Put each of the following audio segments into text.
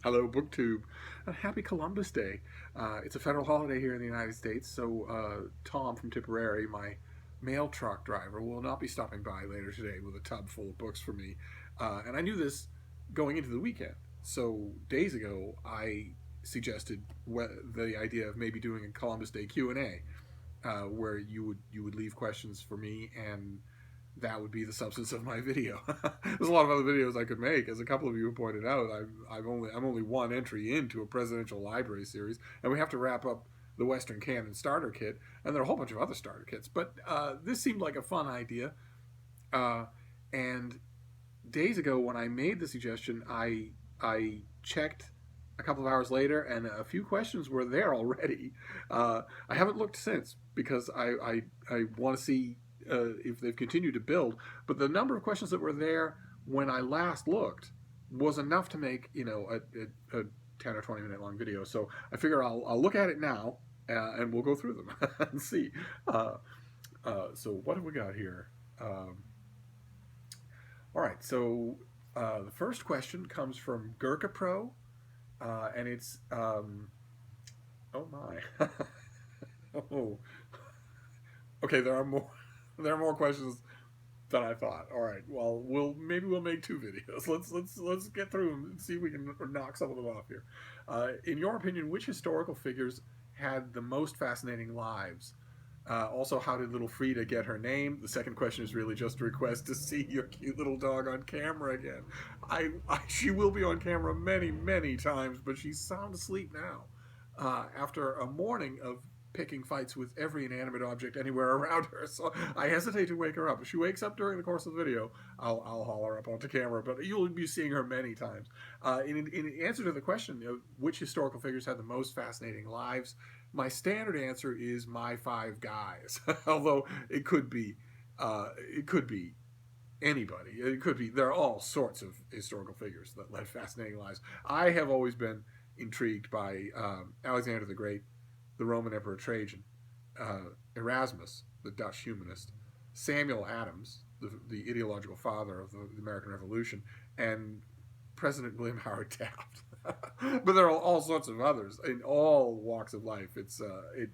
Hello, BookTube. Happy Columbus Day. It's a federal holiday here in the United States, so Tom from Tipperary, my mail truck driver, will not be stopping by later today with a tub full of books for me. And I knew this going into the weekend. So days ago, I suggested the idea of maybe doing a Columbus Day Q&A, where you would leave questions for me and that would be the substance of my video. There's a lot of other videos I could make, as a couple of you have pointed out. I'm only one entry into a presidential library series, and we have to wrap up the Western Canon starter kit, and there are a whole bunch of other starter kits. But this seemed like a fun idea, uh, and days ago when I made the suggestion, I checked a couple of hours later, and a few questions were there already. I haven't looked since because I want to see if they've continued to build. But the number of questions that were there when I last looked was enough to make a 10 or 20 minute long video. So I figure I'll look at it now and we'll go through them and see. So what have we got here? All right, so the first question comes from Gurkha Pro, and it's oh my, oh, okay. There are more. There are more questions than I thought. All right, well, we'll make two videos. Let's get through them and see if we can knock some of them off here. In your opinion, which historical figures had the most fascinating lives? Also, how did little Frida get her name? The second question is really just a request to see your cute little dog on camera again. She will be on camera many times, but she's sound asleep now. After a morning of picking fights with every inanimate object anywhere around her, so I hesitate to wake her up. If she wakes up during the course of the video, I'll haul her up onto camera, but you'll be seeing her many times. In answer to the question of which historical figures had the most fascinating lives, my standard answer is my five guys. Although it could be anybody. It could be, there are all sorts of historical figures that led fascinating lives. I have always been intrigued by Alexander the Great, the Roman Emperor Trajan, Erasmus, the Dutch humanist, Samuel Adams, the ideological father of the American Revolution, and President William Howard Taft. But there are all sorts of others in all walks of life. It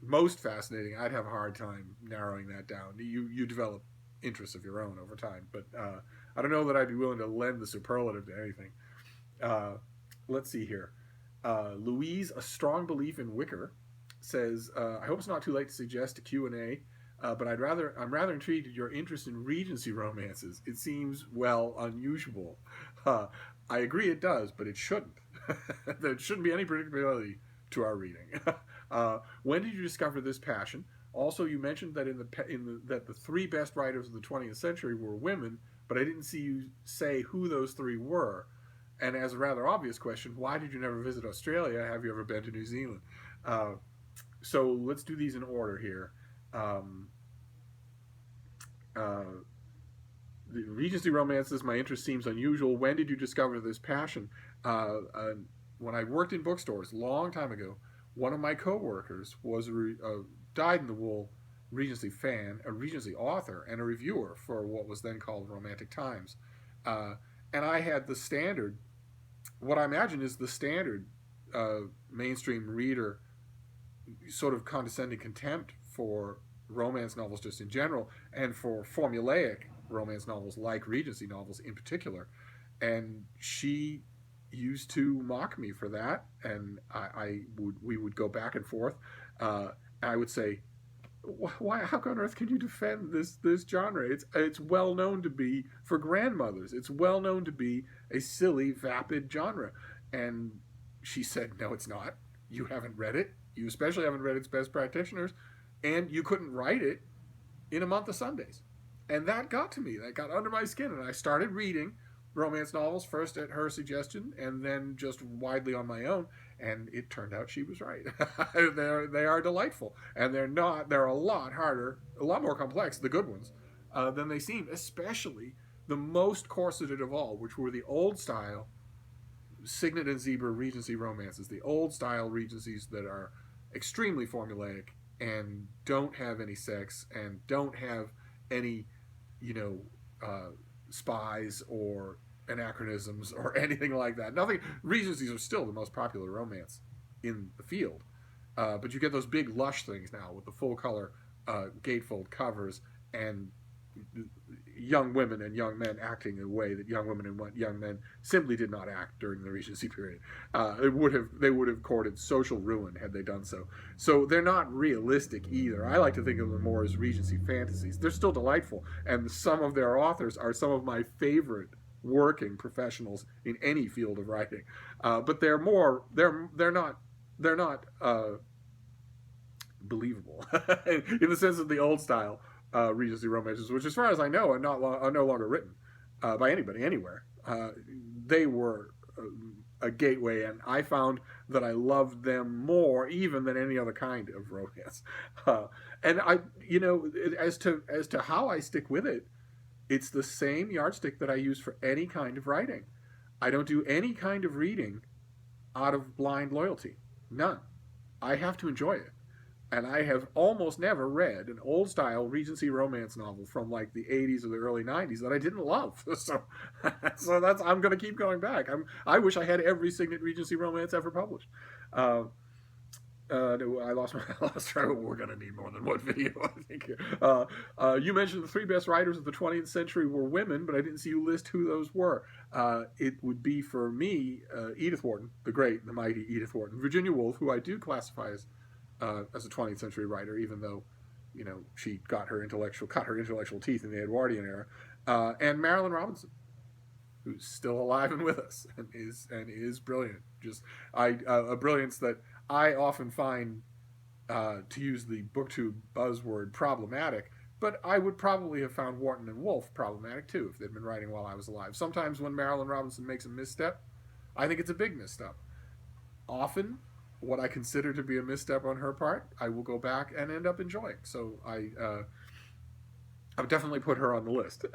most fascinating. I'd have a hard time narrowing that down. You develop interests of your own over time, but I don't know that I'd be willing to lend the superlative to anything. Uh, let's see here. Louise, a strong belief in Wicker, says, "I hope it's not too late to suggest a Q&A, but I'm rather intrigued at your interest in Regency romances. It seems well unusual. I agree it does, but it shouldn't. There shouldn't be any predictability to our reading. When did you discover this passion? Also, you mentioned that that the three best writers of the 20th century were women, but I didn't see you say who those three were. And as a rather obvious question, why did you never visit Australia? Have you ever been to New Zealand? Uh, so let's do these in order here. Um, uh, the Regency romances, my interest seems unusual. When did you discover this passion? When I worked in bookstores, long time ago, one of my coworkers was a dyed-in-the-wool Regency fan, a Regency author, and a reviewer for what was then called Romantic Times. Uh, and I had the standard, what I imagine is the standard mainstream reader sort of condescending contempt for romance novels just in general, and for formulaic romance novels like Regency novels in particular. And she used to mock me for that, and we would go back and forth. I would say, why? How on earth can you defend this genre? It's well known to be for grandmothers. It's well known to be a silly, vapid genre. And she said, no, it's not. You haven't read it. You especially haven't read its best practitioners, and you couldn't write it in a month of Sundays. And that got to me. That got under my skin, and I started reading romance novels first at her suggestion, and then just widely on my own. And it turned out she was right. They are delightful, and they're a lot harder, a lot more complex, the good ones, than they seem. Especially the most corseted of all, which were the old style Signet and Zebra Regency romances, the old style Regencies that are extremely formulaic and don't have any sex and don't have any, you know, spies or anachronisms or anything like that. Nothing. Regencies are still the most popular romance in the field, but you get those big lush things now with the full color gatefold covers and young women and young men acting in a way that young women and young men simply did not act during the Regency period. They would have courted social ruin had they done so. So they're not realistic either. I like to think of them more as Regency fantasies. They're still delightful, and some of their authors are some of my favorite working professionals in any field of writing. But they're not believable in the sense of the old style Regency romances, which, as far as I know, are no longer written by anybody anywhere. They were a gateway, and I found that I loved them more even than any other kind of romance. And as to how I stick with it, it's the same yardstick that I use for any kind of writing. I don't do any kind of reading out of blind loyalty. None. I have to enjoy it. And I have almost never read an old style Regency romance novel from like the 80s or the early 90s that I didn't love. So I'm going to keep going back. I wish I had every Signet Regency romance ever published. I lost track. We're going to need more than one video, I think. You mentioned the three best writers of the 20th century were women, but I didn't see you list who those were. It would be, for me, Edith Wharton, the great, the mighty Edith Wharton. Virginia Woolf, who I do classify as a 20th century writer, even though, she cut her intellectual teeth in the Edwardian era, and Marilynne Robinson, who's still alive and with us and is brilliant. Just a brilliance that I often find, to use the BookTube buzzword, problematic. But I would probably have found Wharton and Woolf problematic too if they'd been writing while I was alive. Sometimes when Marilynne Robinson makes a misstep, I think it's a big misstep. Often, what I consider to be a misstep on her part, I will go back and end up enjoying. So I would definitely put her on the list.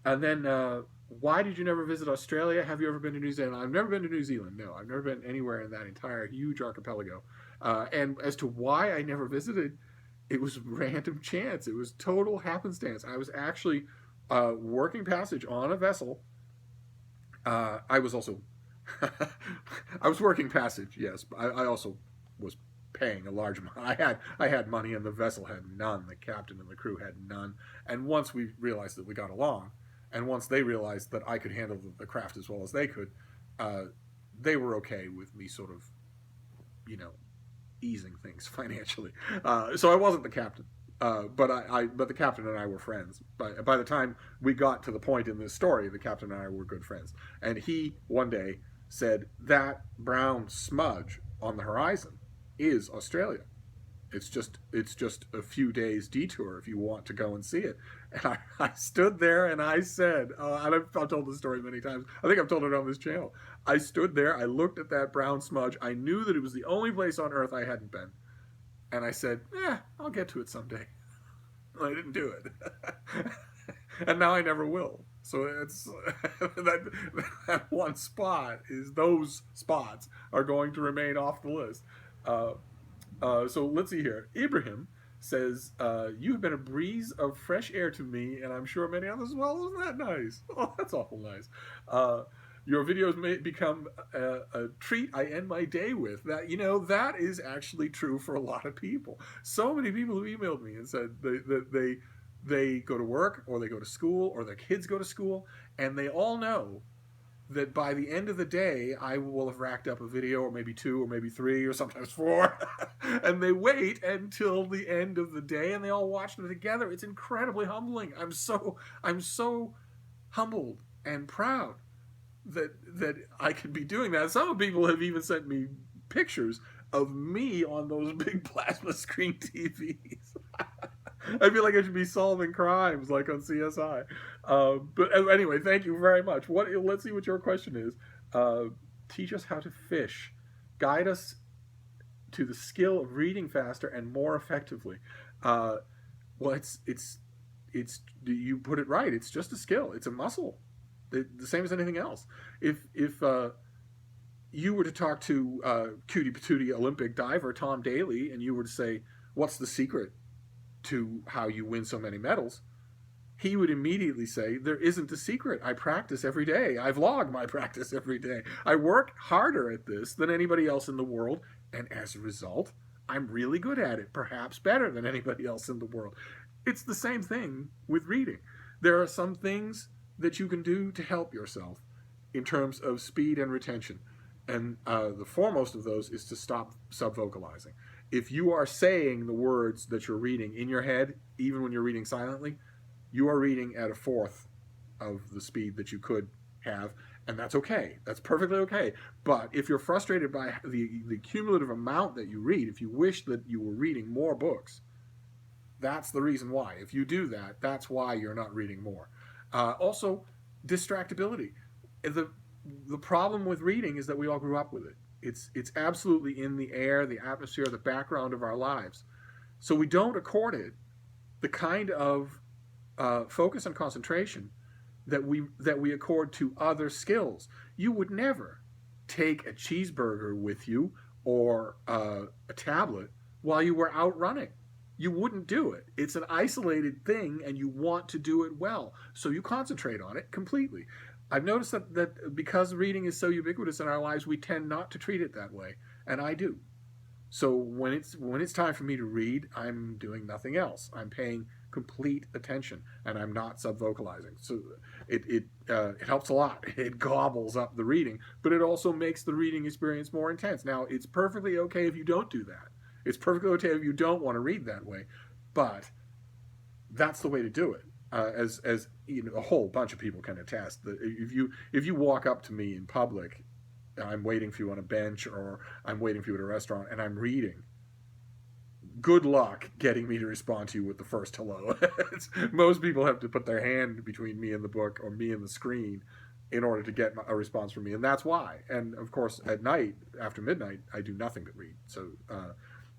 And then, why did you never visit Australia? Have you ever been to New Zealand? I've never been to New Zealand. No, I've never been anywhere in that entire huge archipelago. And as to why I never visited, it was random chance. It was total happenstance. I was actually working passage on a vessel. I was also I was working passage, yes. I also was paying a large amount. I had money, and the vessel had none. The captain and the crew had none. And once we realized that we got along, and once they realized that I could handle the craft as well as they could, they were okay with me sort of, easing things financially. So I wasn't the captain. But the captain and I were friends. By the time we got to the point in this story, the captain and I were good friends. And he one day said, that brown smudge on the horizon is Australia. It's just a few days detour if you want to go and see it. And I stood there and I said, and I've told this story many times. I think I've told it on this channel. I stood there, I looked at that brown smudge. I knew that it was the only place on Earth I hadn't been. And I said, I'll get to it someday. I didn't do it. And now I never will. So it's that one spot those spots are going to remain off the list. So let's see here. Ibrahim says, you have been a breeze of fresh air to me, and I'm sure many others as well. Isn't that nice? Oh, that's awful nice. Your videos may become a treat I end my day with. That is actually true for a lot of people. So many people who emailed me and said that they go to work, or they go to school, or their kids go to school, and they all know that by the end of the day, I will have racked up a video, or maybe 2, or maybe 3, or sometimes 4. And they wait until the end of the day, and they all watch them together. It's incredibly humbling. I'm so humbled and proud that I could be doing that. Some people have even sent me pictures of me on those big plasma screen TVs. I feel like I should be solving crimes like on CSI. But anyway, thank you very much. Let's see what your question is. Teach us how to fish. Guide us to the skill of reading faster and more effectively. Well, it's you put it right. It's just a skill. It's a muscle. The same as anything else. If you were to talk to cutie patootie Olympic diver Tom Daly, and you were to say, what's the secret to how you win so many medals, he would immediately say, there isn't a secret. I practice every day. I've logged my practice every day. I work harder at this than anybody else in the world. And as a result, I'm really good at it, perhaps better than anybody else in the world. It's the same thing with reading. There are some things that you can do to help yourself in terms of speed and retention. And the foremost of those is to stop subvocalizing. If you are saying the words that you're reading in your head, even when you're reading silently, you are reading at a fourth of the speed that you could have, and that's okay. That's perfectly okay. But if you're frustrated by the cumulative amount that you read, if you wish that you were reading more books, that's the reason why. If you do that, that's why you're not reading more. Also, distractibility. The problem with reading is that we all grew up with it. It's absolutely in the air, the atmosphere, the background of our lives. So we don't accord it the kind of focus and concentration that we accord to other skills. You would never take a cheeseburger with you or a tablet while you were out running. You wouldn't do it. It's an isolated thing, and you want to do it well, so you concentrate on it completely. I've noticed that because reading is so ubiquitous in our lives, we tend not to treat it that way, and I do. So when it's time for me to read, I'm doing nothing else. I'm paying complete attention, and I'm not subvocalizing. So it helps a lot. It gobbles up the reading, but it also makes the reading experience more intense. Now, it's perfectly okay if you don't do that. It's perfectly okay if you don't want to read that way, but that's the way to do it. As you know, a whole bunch of people can attest that if you walk up to me in public, I'm waiting for you on a bench or I'm waiting for you at a restaurant and I'm reading, good luck getting me to respond to you with the first hello. Most people have to put their hand between me and the book or me and the screen in order to get a response from me, and that's why. And of course, at night, after midnight, I do nothing but read. So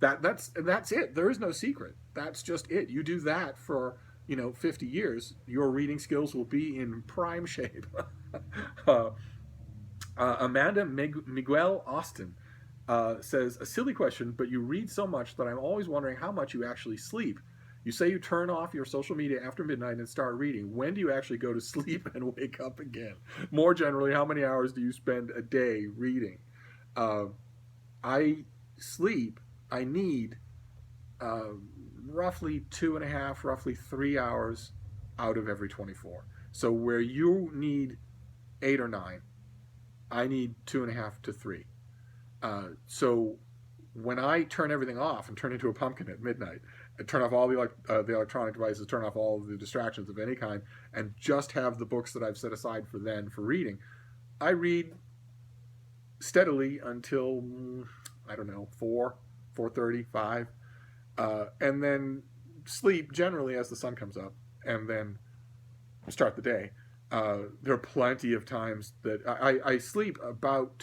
that's it. There is no secret. That's just it. You do that for 50 years, your reading skills will be in prime shape. Amanda Miguel Austin says, a silly question, but you read so much that I'm always wondering how much you actually sleep. You say you turn off your social media after midnight and start reading. When do you actually go to sleep and wake up again? More generally, how many hours do you spend a day reading? I need roughly 2.5, roughly 3 hours out of every 24. So where you need 8 or 9, I need 2.5 to 3. So when I turn everything off and turn into a pumpkin at midnight, I turn off all the electronic devices, turn off all of the distractions of any kind, and just have the books that I've set aside for reading, I read steadily until, I don't know, 4:30, 5. And then sleep generally as the sun comes up, and then start the day. There are plenty of times that I sleep about